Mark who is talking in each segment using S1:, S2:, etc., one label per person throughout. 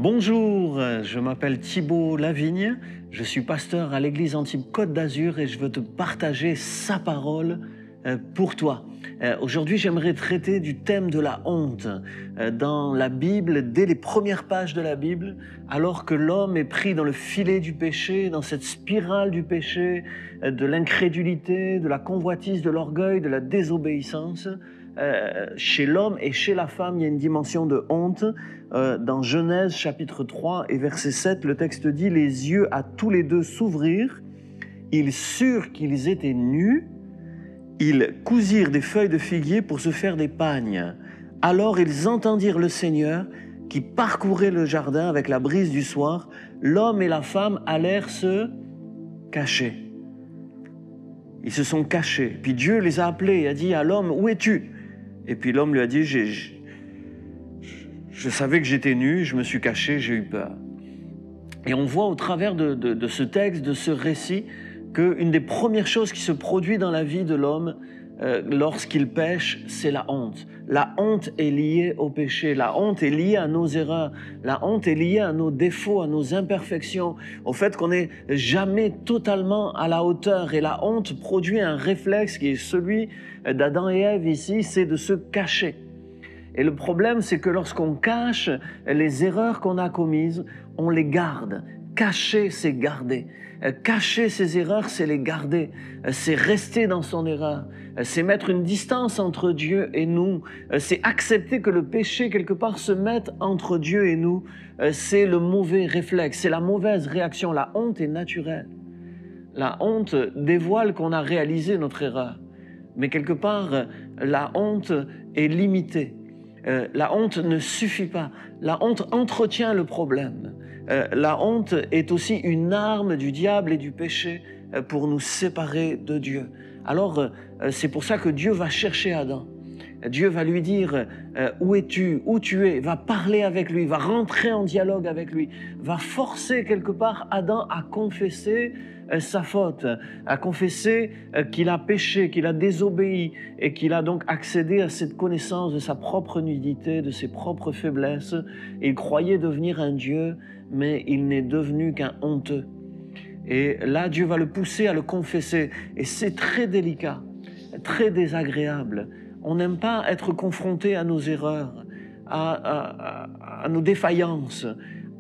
S1: Bonjour, je m'appelle Thibaut Lavigne, je suis pasteur à l'église Antibes Côte d'Azur et je veux te partager sa parole pour toi. Aujourd'hui, j'aimerais traiter du thème de la honte dans la Bible, dès les premières pages de la Bible, alors que l'homme est pris dans le filet du péché, dans cette spirale du péché, de l'incrédulité, de la convoitise, de l'orgueil, de la désobéissance. Chez l'homme et chez la femme, il y a une dimension de honte. Dans Genèse chapitre 3 et verset 7, le texte dit « Les yeux à tous les deux s'ouvrirent, ils surent qu'ils étaient nus, ils cousirent des feuilles de figuier pour se faire des pagnes. Alors ils entendirent le Seigneur qui parcourait le jardin avec la brise du soir. L'homme et la femme allèrent se cacher. » Ils se sont cachés. Puis Dieu les a appelés et a dit à l'homme « Où es-tu » Et puis l'homme lui a dit « Je savais que j'étais nu, je me suis caché, j'ai eu peur. » Et on voit au travers de ce texte, de ce récit, qu'une des premières choses qui se produit dans la vie de l'homme lorsqu'il pêche, c'est la honte. La honte est liée au péché, la honte est liée à nos erreurs, la honte est liée à nos défauts, à nos imperfections, au fait qu'on n'est jamais totalement à la hauteur. Et la honte produit un réflexe qui est celui d'Adam et Ève ici, c'est de se cacher. Et le problème, c'est que lorsqu'on cache les erreurs qu'on a commises, on les garde. Cacher, c'est garder. Cacher ses erreurs, c'est les garder. C'est rester dans son erreur. C'est mettre une distance entre Dieu et nous. C'est accepter que le péché, quelque part, se mette entre Dieu et nous. C'est le mauvais réflexe. C'est la mauvaise réaction. La honte est naturelle. La honte dévoile qu'on a réalisé notre erreur. Mais quelque part, la honte est limitée. La honte ne suffit pas. La honte entretient le problème. La honte est aussi une arme du diable et du péché pour nous séparer de Dieu. Alors, c'est pour ça que Dieu va chercher Adam. Dieu va lui dire « Où es-tu ? Où tu es ?» Va parler avec lui, va rentrer en dialogue avec lui, va forcer quelque part Adam à confesser sa faute, à confesser qu'il a péché, qu'il a désobéi et qu'il a donc accédé à cette connaissance de sa propre nudité, de ses propres faiblesses. Il croyait devenir un Dieu, mais il n'est devenu qu'un honteux. Et là, Dieu va le pousser à le confesser. Et c'est très délicat, très désagréable. On n'aime pas être confronté à nos erreurs, à nos défaillances.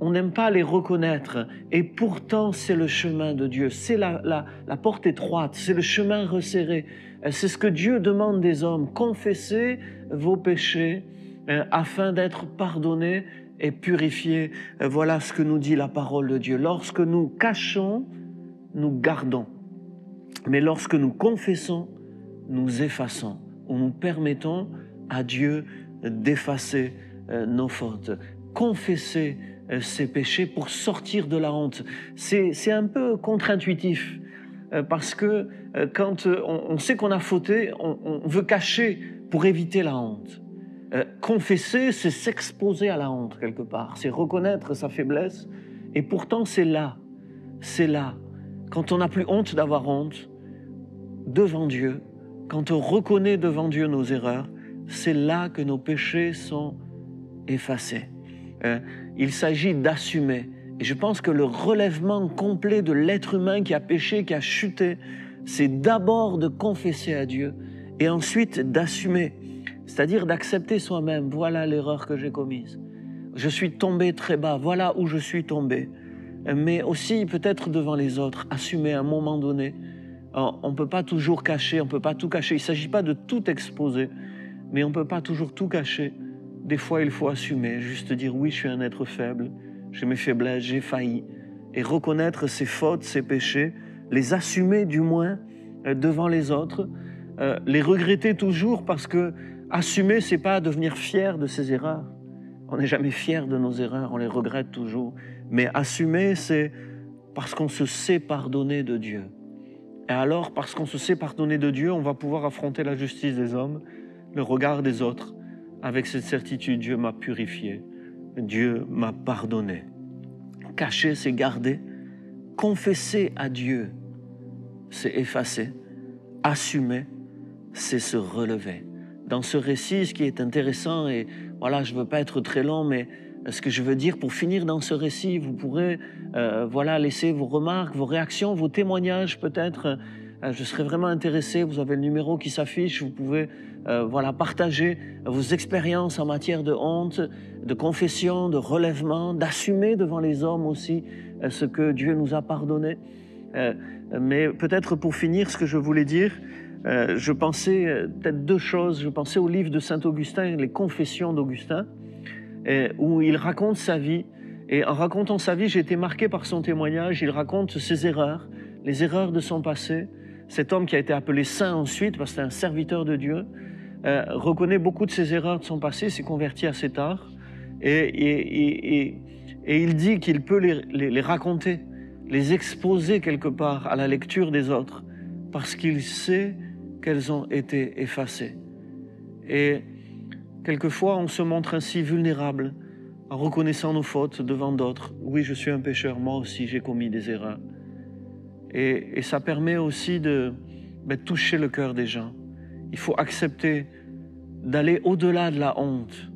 S1: On n'aime pas les reconnaître. Et pourtant, c'est le chemin de Dieu. C'est la porte étroite, c'est le chemin resserré. C'est ce que Dieu demande des hommes. Confessez vos péchés afin d'être pardonnés et purifiés. Voilà ce que nous dit la parole de Dieu. Lorsque nous cachons, nous gardons. Mais lorsque nous confessons, nous effaçons. Où nous permettons à Dieu d'effacer nos fautes. Confesser ses péchés pour sortir de la honte. C'est un peu contre-intuitif parce que quand on sait qu'on a fauté, on veut cacher pour éviter la honte. Confesser, c'est s'exposer à la honte quelque part. C'est reconnaître sa faiblesse et pourtant c'est là. Quand on n'a plus honte d'avoir honte devant Dieu, quand on reconnaît devant Dieu nos erreurs, c'est là que nos péchés sont effacés. Il s'agit d'assumer. Et je pense que le relèvement complet de l'être humain qui a péché, qui a chuté, c'est d'abord de confesser à Dieu et ensuite d'assumer, c'est-à-dire d'accepter soi-même. Voilà l'erreur que j'ai commise. Je suis tombé très bas, voilà où je suis tombé. Mais aussi peut-être devant les autres, assumer à un moment donné. On ne peut pas toujours cacher, on ne peut pas tout cacher. Il ne s'agit pas de tout exposer, mais on ne peut pas toujours tout cacher. Des fois, il faut assumer, juste dire oui, je suis un être faible, j'ai mes faiblesses, j'ai failli. Et reconnaître ses fautes, ses péchés, les assumer du moins devant les autres, les regretter toujours parce que assumer, ce n'est pas devenir fier de ses erreurs. On n'est jamais fier de nos erreurs, on les regrette toujours. Mais assumer, c'est parce qu'on se sait pardonner de Dieu. Et alors, parce qu'on se sait pardonner de Dieu, on va pouvoir affronter la justice des hommes, le regard des autres, avec cette certitude, Dieu m'a purifié, Dieu m'a pardonné. Cacher, c'est garder. Confesser à Dieu, c'est effacer. Assumer, c'est se relever. Dans ce récit, ce qui est intéressant, et voilà, je ne veux pas être très long, mais Ce que je veux dire pour finir dans ce récit, vous pourrez voilà, laisser vos remarques, vos réactions, vos témoignages peut-être. Je serais vraiment intéressé, vous avez le numéro qui s'affiche, vous pouvez voilà, partager vos expériences en matière de honte, de confession, de relèvement, d'assumer devant les hommes aussi ce que Dieu nous a pardonné. Mais peut-être pour finir, ce que je voulais dire, je pensais peut-être deux choses. Je pensais au livre de Saint-Augustin, les Confessions d'Augustin, où il raconte sa vie. Et en racontant sa vie, j'ai été marqué par son témoignage. Il raconte ses erreurs, les erreurs de son passé. Cet homme qui a été appelé saint ensuite, parce que c'est un serviteur de Dieu, reconnaît beaucoup de ses erreurs de son passé, s'est converti assez tard. Et il dit qu'il peut les raconter, les exposer quelque part à la lecture des autres, parce qu'il sait qu'elles ont été effacées. Et quelquefois, on se montre ainsi vulnérable en reconnaissant nos fautes devant d'autres. Oui, je suis un pécheur, moi aussi j'ai commis des erreurs. Et ça permet aussi de toucher le cœur des gens. Il faut accepter d'aller au-delà de la honte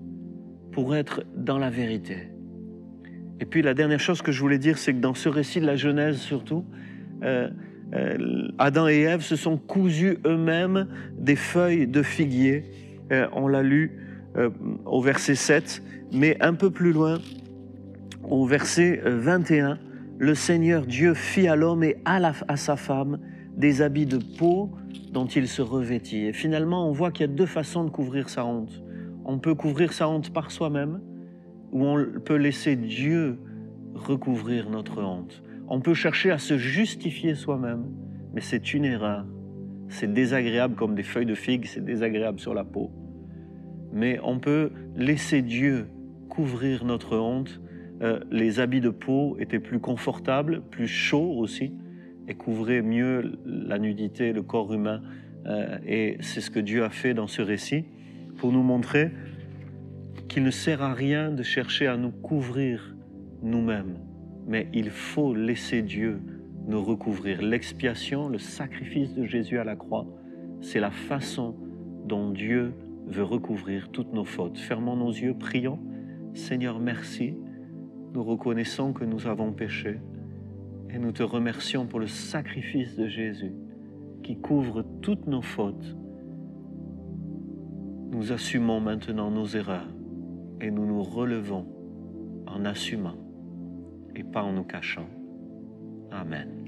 S1: pour être dans la vérité. Et puis la dernière chose que je voulais dire, c'est que dans ce récit de la Genèse surtout, Adam et Ève se sont cousus eux-mêmes des feuilles de figuier. On l'a lu au verset 7, mais un peu plus loin, au verset 21, le Seigneur Dieu fit à l'homme et à sa femme des habits de peau dont il se revêtit. Et finalement, on voit qu'il y a deux façons de couvrir sa honte. On peut couvrir sa honte par soi-même, ou on peut laisser Dieu recouvrir notre honte. On peut chercher à se justifier soi-même, mais c'est une erreur. C'est désagréable comme des feuilles de figue, c'est désagréable sur la peau. Mais on peut laisser Dieu couvrir notre honte. Les habits de peau étaient plus confortables, plus chauds aussi, et couvraient mieux la nudité, le corps humain. Et c'est ce que Dieu a fait dans ce récit, pour nous montrer qu'il ne sert à rien de chercher à nous couvrir nous-mêmes, mais il faut laisser Dieu nous recouvrir. L'expiation, le sacrifice de Jésus à la croix, c'est la façon dont Dieu veut recouvrir toutes nos fautes. Fermons nos yeux, prions. Seigneur, merci. Nous reconnaissons que nous avons péché et nous te remercions pour le sacrifice de Jésus qui couvre toutes nos fautes. Nous assumons maintenant nos erreurs et nous nous relevons en assumant et pas en nous cachant. Amen.